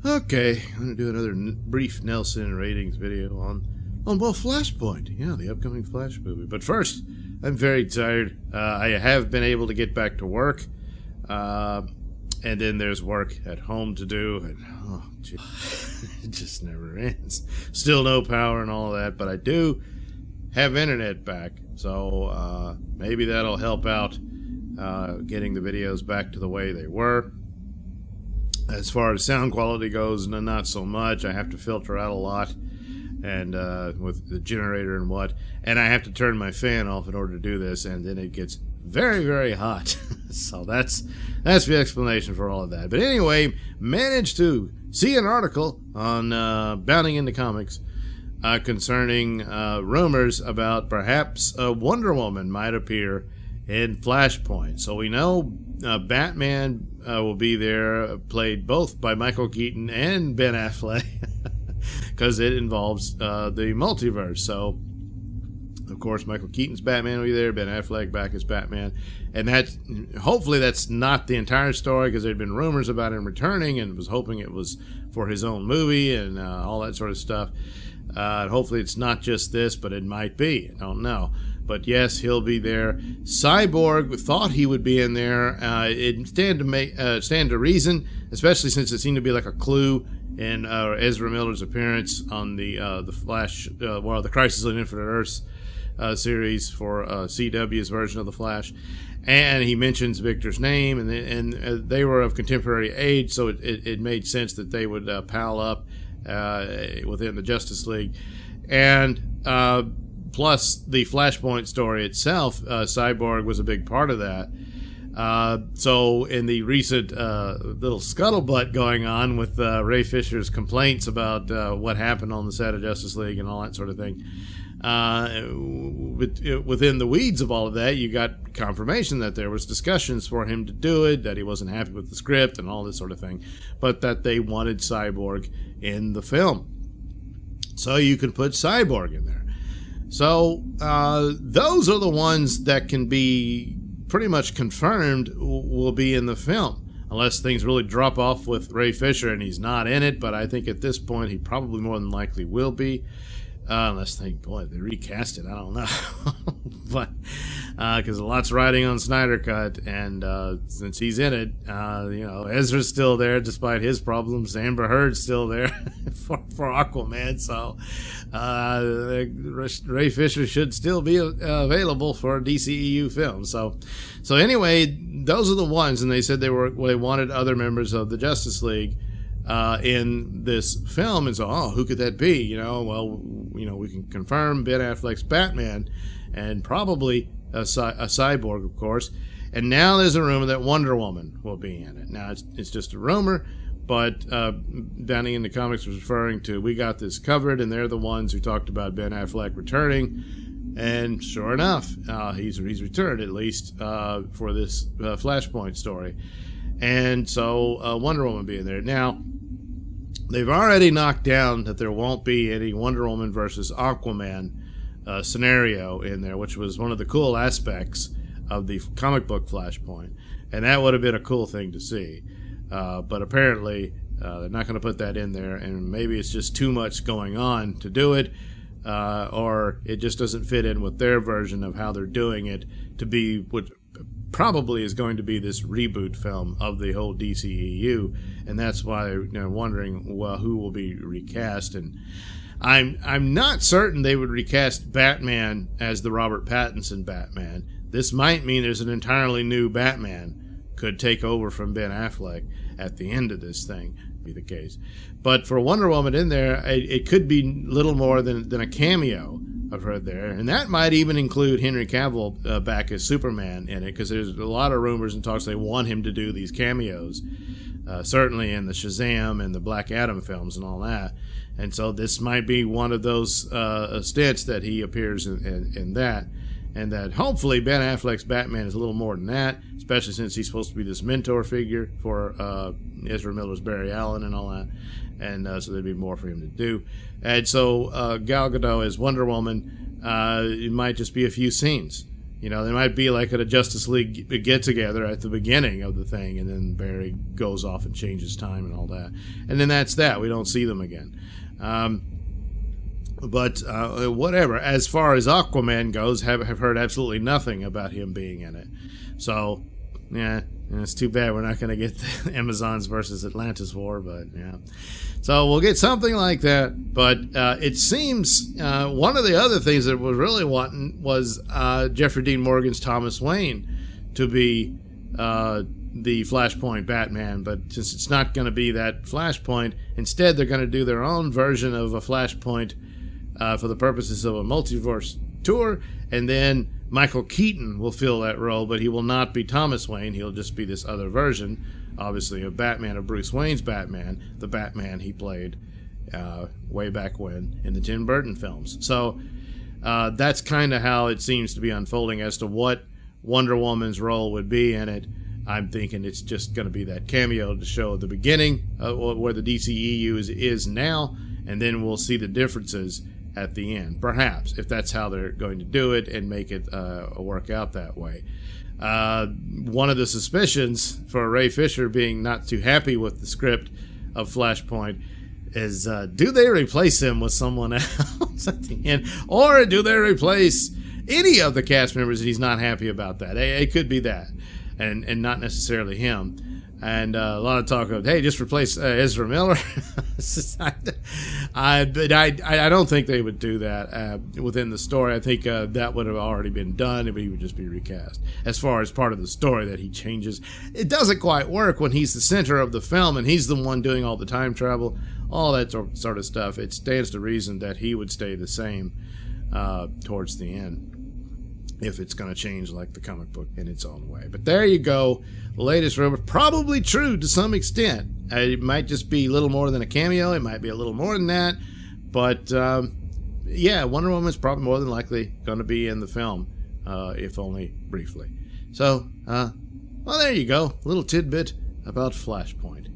Okay, I'm going to do another brief Nailsin ratings video on well, Flashpoint. Yeah, the upcoming Flash movie. But first, I'm very tired. I have been able to get back to work. And then there's work at home to do. And, oh, gee, it just never ends. Still no power and all of that. But I do have internet back. So maybe that'll help out getting the videos back to the way they were. As far as sound quality goes, not so much. I have to filter out a lot, and with the generator and what, and I have to turn my fan off in order to do this, and then it gets very, very hot. So that's the explanation for all of that. But anyway, managed to see an article on Bounding into Comics concerning rumors about perhaps Wonder Woman might appear in Flashpoint. So we know Batman will be there, played both by Michael Keaton and Ben Affleck, because it involves the multiverse. So, of course, Michael Keaton's Batman will be there, Ben Affleck back as Batman, and hopefully that's not the entire story, because there had been rumors about him returning, and was hoping it was for his own movie and all that sort of stuff. Hopefully it's not just this, but it might be. I don't know. But yes, he'll be there. Cyborg, thought he would be in there. It stand to reason, especially since it seemed to be like a clue in Ezra Miller's appearance on the Flash, the Crisis on Infinite Earths series for CW's version of the Flash. And he mentions Victor's name, and they were of contemporary age, so it made sense that they would pal up within the Justice League. And plus the Flashpoint story itself, Cyborg was a big part of that. So in the recent little scuttlebutt going on with Ray Fisher's complaints about what happened on the set of Justice League and all that sort of thing, within the weeds of all of that, you got confirmation that there was discussions for him to do it, that he wasn't happy with the script and all this sort of thing, but that they wanted Cyborg in the film. So you can put Cyborg in there. So those are the ones that can be pretty much confirmed will be in the film, unless things really drop off with Ray Fisher and he's not in it. But I think at this point he probably more than likely will be, unless they recast it. I don't know. But because a lot's riding on Snyder Cut, and since he's in it, Ezra's still there despite his problems. Amber Heard's still there for Aquaman, so Ray Fisher should still be available for a DCEU film. So anyway, those are the ones, and they said they wanted other members of the Justice League in this film, and so who could that be? We can confirm Ben Affleck's Batman, and probably a Cyborg, of course. And now there's a rumor that Wonder Woman will be in it. Now it's just a rumor, but Bounding into Comics was referring to, we got this covered, and they're the ones who talked about Ben Affleck returning. And sure enough, he's returned, at least for this Flashpoint story. And so Wonder Woman being there. Now, they've already knocked down that there won't be any Wonder Woman versus Aquaman scenario in there, which was one of the cool aspects of the comic book Flashpoint. And that would have been a cool thing to see. But apparently, they're not going to put that in there, and maybe it's just too much going on to do it, or it just doesn't fit in with their version of how they're doing it to be what probably is going to be this reboot film of the whole DCEU, and that's why they're wondering, well, who will be recast. And I'm not certain they would recast Batman as the Robert Pattinson Batman. This might mean there's an entirely new Batman could take over from Ben Affleck at the end of this thing, be the case. But for Wonder Woman in there, it could be little more than a cameo of her there, and that might even include Henry Cavill back as Superman in it, because there's a lot of rumors and talks they want him to do these cameos, certainly in the Shazam and the Black Adam films and all that. And so this might be one of those stints that he appears in that. And that hopefully Ben Affleck's Batman is a little more than that, especially since he's supposed to be this mentor figure for Ezra Miller's Barry Allen and all that. And so there'd be more for him to do. And so Gal Gadot as Wonder Woman, it might just be a few scenes. You know, there might be like at a Justice League get-together at the beginning of the thing, and then Barry goes off and changes time and all that. And then that's that. We don't see them again. But whatever. As far as Aquaman goes, have heard absolutely nothing about him being in it. So, yeah, it's too bad we're not going to get the Amazons versus Atlantis war, but yeah. So we'll get something like that. But it seems one of the other things that was really wanting was Jeffrey Dean Morgan's Thomas Wayne to be the Flashpoint Batman. But since it's not going to be that Flashpoint, instead they're going to do their own version of a Flashpoint for the purposes of a multiverse tour, and then Michael Keaton will fill that role, but he will not be Thomas Wayne. He'll just be this other version, obviously, of Batman, of Bruce Wayne's Batman, the Batman he played way back when in the Tim Burton films. So that's kind of how it seems to be unfolding as to what Wonder Woman's role would be in it. I'm thinking it's just going to be that cameo to show the beginning of where the DCEU is now, and then we'll see the differences at the end, perhaps, if that's how they're going to do it and make it work out that way. One of the suspicions for Ray Fisher being not too happy with the script of Flashpoint is, do they replace him with someone else at the end? Or do they replace any of the cast members and he's not happy about that? It could be that, and not necessarily him. And a lot of talk of, hey, just replace Ezra Miller. I don't think they would do that within the story. I think that would have already been done, but he would just be recast. As far as part of the story that he changes, it doesn't quite work when he's the center of the film and he's the one doing all the time travel, all that sort of stuff. It stands to reason that he would stay the same towards the end, if it's going to change like the comic book in its own way. But there you go. The latest rumor, probably true to some extent. It might just be a little more than a cameo. It might be a little more than that. But, yeah, Wonder Woman's probably more than likely going to be in the film, if only briefly. So, well, there you go. A little tidbit about Flashpoint.